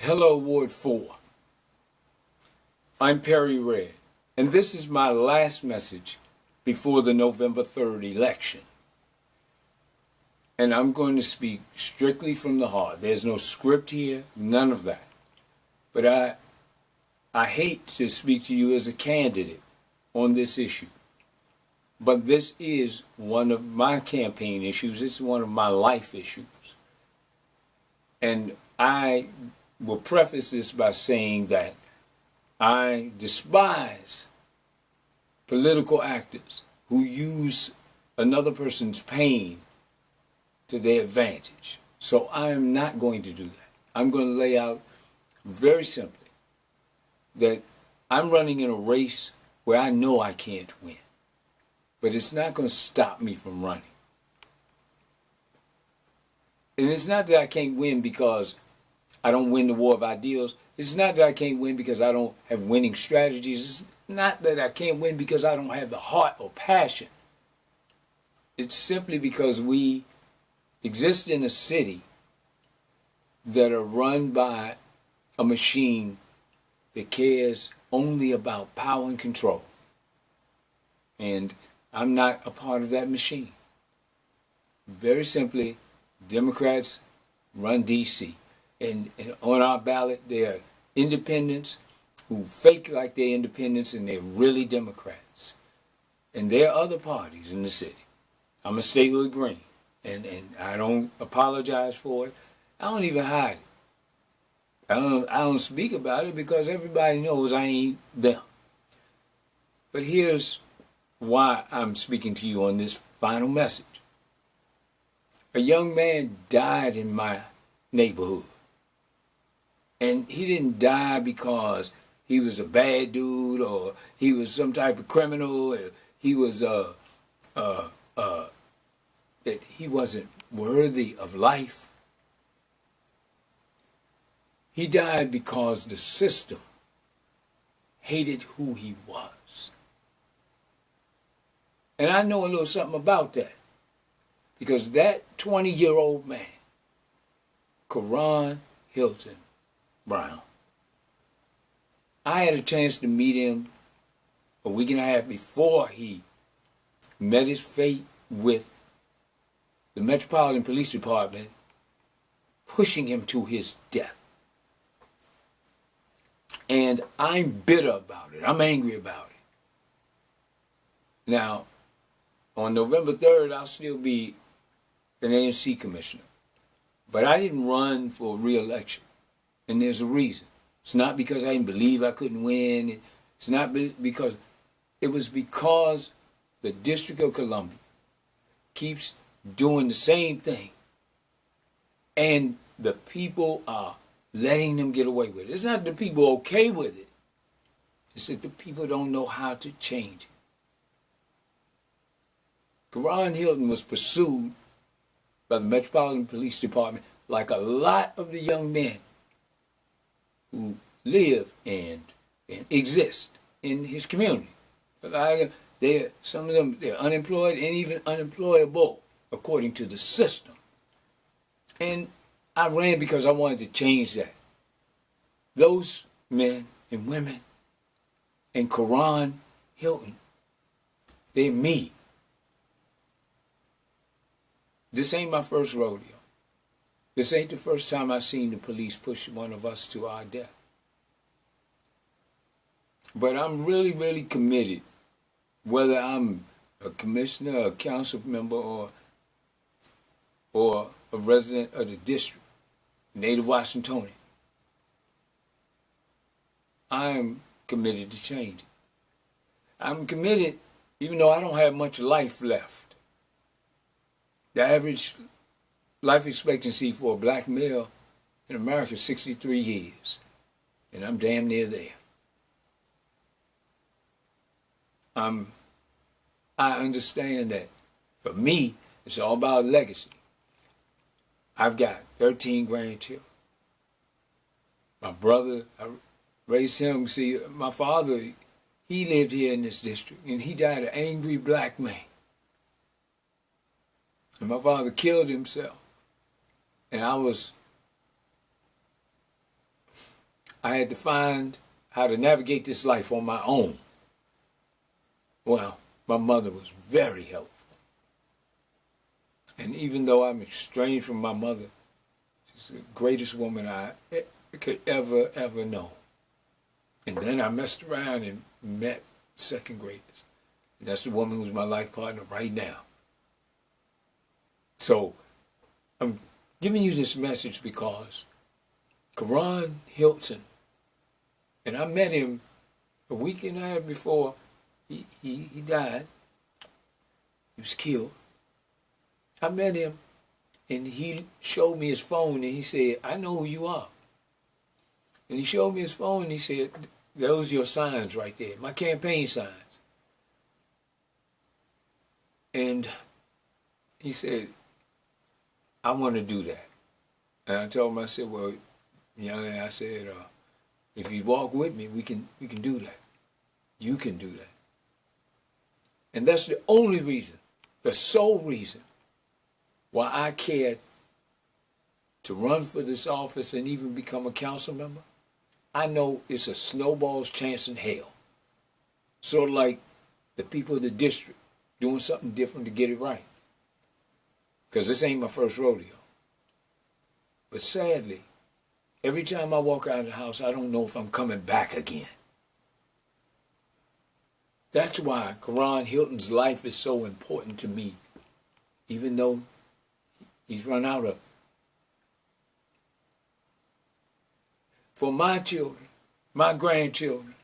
Hello, Ward 4. I'm Perry Redd, and this is my last message before the November 3rd election. And I'm going to speak strictly from the heart. There's no script here, none of that. But I hate to speak to you as a candidate on this issue. But this is one of my campaign issues. It's one of my life issues. And I will preface this by saying that I despise political actors who use another person's pain to their advantage. So I am not going to do that. I'm going to lay out very simply that I'm running in a race where I know I can't win. But it's not going to stop me from running. And it's not that I can't win because I don't win the war of ideals. It's not that I can't win because I don't have winning strategies. It's not that I can't win because I don't have the heart or passion. It's simply because we exist in a city that are run by a machine that cares only about power and control. And I'm not a part of that machine. Very simply, Democrats run D.C. And on our ballot, there are independents who fake like they're independents and they're really Democrats. And there are other parties in the city. I'm a statehood green, and I don't apologize for it. I don't even hide it. I don't speak about it because everybody knows I ain't them. But here's why I'm speaking to you on this final message. A young man died in my neighborhood. And he didn't die because he was a bad dude or he was some type of criminal. Or he was that he wasn't worthy of life. He died because the system hated who he was. And I know a little something about that. Because that 20-year-old man, Karan Hilton Brown, I had a chance to meet him a week and a half before he met his fate with the Metropolitan Police Department pushing him to his death. And I'm bitter about it. I'm angry about it. Now, on November 3rd, I'll still be an ANC commissioner. But I didn't run for re-election. And there's a reason. It's not because I didn't believe I couldn't win. It's not because, it was because the District of Columbia keeps doing the same thing. And the people are letting them get away with it. It's not the people okay with it. It's that the people don't know how to change it. Karan Hilton was pursued by the Metropolitan Police Department like a lot of the young men who live and exist in his community. Some of them, they're unemployed and even unemployable according to the system. And I ran because I wanted to change that. Those men and women and Karan Hilton, they're me. This ain't my first rodeo. This ain't the first time I've seen the police push one of us to our death. But I'm really, really committed, whether I'm a commissioner, a council member, or a resident of the district, native Washingtonian. I'm committed to change it. I'm committed even though I don't have much life left. The average life expectancy for a black male in America is 63 years. And I'm damn near there. I understand that for me, it's all about legacy. I've got 13 grandchildren. My brother, I raised him. See, my father, he lived here in this district, and he died an angry black man. And my father killed himself. And I was I had to find how to navigate this life on my own. Well, my mother was very helpful. And even though I'm estranged from my mother, she's the greatest woman I could ever know. And then I messed around and met second graders. And that's the woman who's my life partner right now. So I'm giving you this message because Karan Hilton, and I met him a week and a half before he died. He was killed. I met him, and he showed me his phone, and he said, I know who you are. And he showed me his phone, and he said, those are your signs right there, my campaign signs. And he said, I want to do that. And I told him, I said, well, young man, I said, if you walk with me, we can do that. You can do that. And that's the only reason, the sole reason why I cared to run for this office and even become a council member. I know it's a snowball's chance in hell. Sort of like the people of the district doing something different to get it right. Because this ain't my first rodeo. But sadly, every time I walk out of the house, I don't know if I'm coming back again. That's why Karan Hilton's life is so important to me, even though he's run out of. For my children, my grandchildren,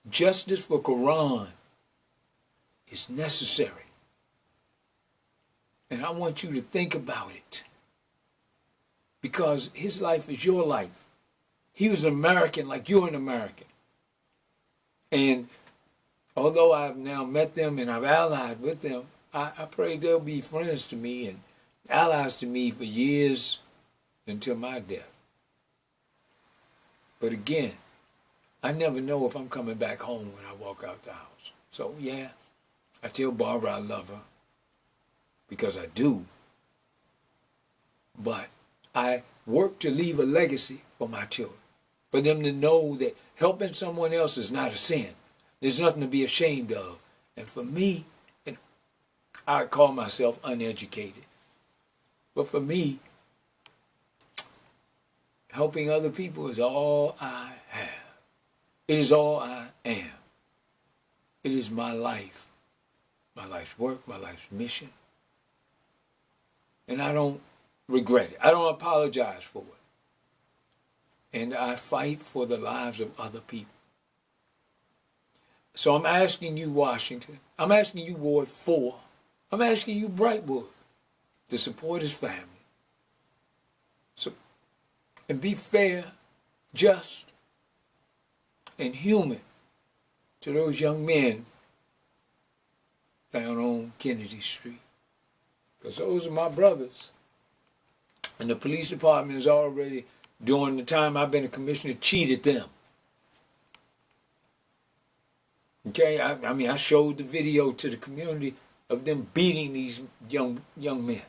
justice for Karan is necessary. And I want you to think about it. Because his life is your life. He was an American like you're an American. And although I've now met them and I've allied with them, I pray they'll be friends to me and allies to me for years until my death. But again, I never know if I'm coming back home when I walk out the house. So yeah, I tell Barbara I love her, because I do. But I work to leave a legacy for my children, for them to know that helping someone else is not a sin. There's nothing to be ashamed of. And for me, and I call myself uneducated, but for me, helping other people is all I have. It is all I am. It is my life, my life's work, my life's mission. And I don't regret it. I don't apologize for it. And I fight for the lives of other people. So I'm asking you, Washington. I'm asking you, Ward 4. I'm asking you, Brightwood, to support his family. So, and be fair, just, and human to those young men down on Kennedy Street. Because those are my brothers. And the police department has already, during the time I've been a commissioner, cheated them. Okay, I mean, I showed the video to the community of them beating these young men.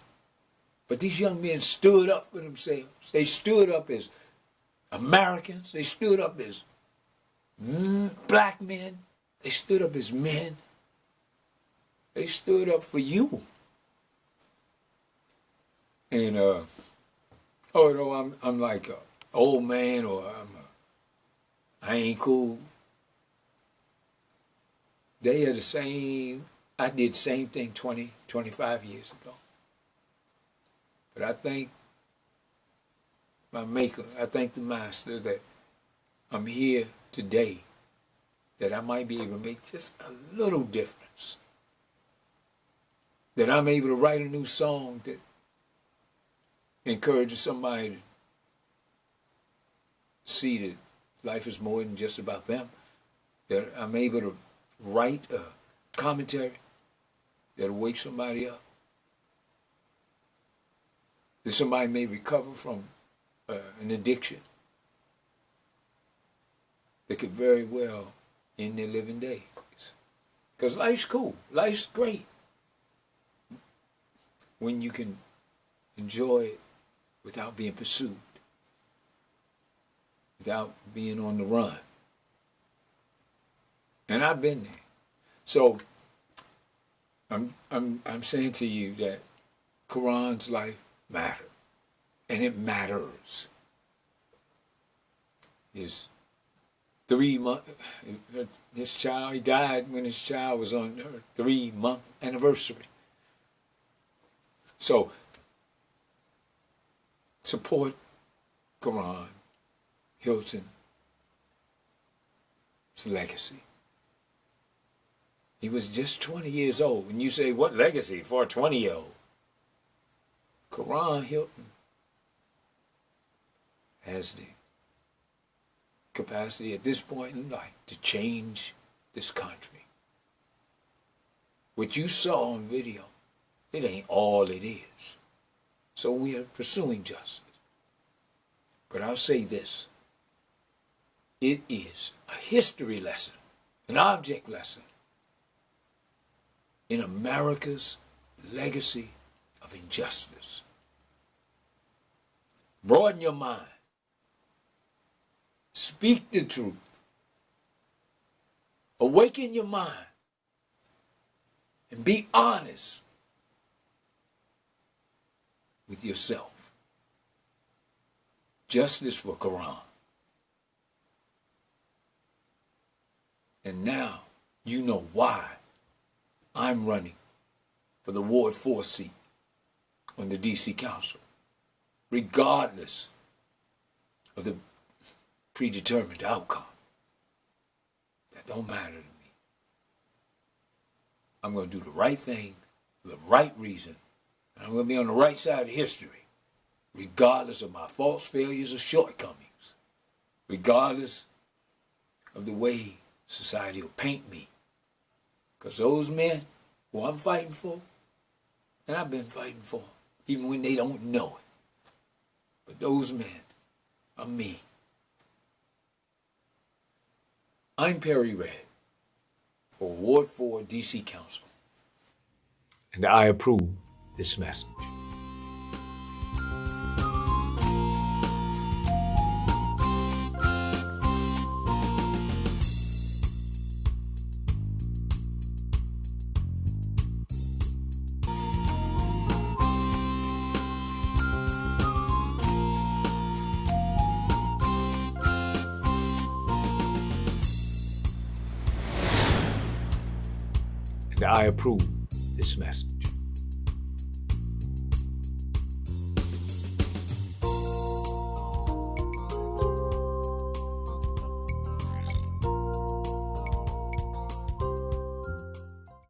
But these young men stood up for themselves. They stood up as Americans. They stood up as black men. They stood up as men. They stood up for you. And although I'm like an old man, or I ain't cool, they are the same. I did the same thing 20, 25 years ago. But I thank my maker, I thank the master that I'm here today, that I might be able to make just a little difference. That I'm able to write a new song that encourages somebody to see that life is more than just about them. That I'm able to write a commentary that'll wake somebody up. That somebody may recover from an addiction that could very well end their living days. Because life's cool. Life's great when you can enjoy it without being pursued. without being on the run. And I've been there. So I'm saying to you that Quran's life matters. And it matters. His 3 month, his child, he died when his child was on her 3-month anniversary. So support Quran, Hilton's legacy. He was just 20 years old. And you say, what legacy for a 20-year-old? Quran Hilton has the capacity at this point in life to change this country. What you saw on video, it ain't all it is. So we are pursuing justice. But I'll say this. It is a history lesson, an object lesson in America's legacy of injustice. Broaden your mind. Speak the truth. Awaken your mind. And be honest with yourself. Justice for Quran. And now you know why I'm running for the Ward 4 seat on the D.C. Council, regardless of the predetermined outcome. That don't matter to me. I'm going to do the right thing for the right reason. And I'm going to be on the right side of history, regardless of my faults, failures, or shortcomings, regardless of the way society will paint me. Because those men who I'm fighting for, and I've been fighting for, even when they don't know it, but those men are me. I'm Perry Redd for Ward 4 D.C. Council, and I approve this message. And I approve this message.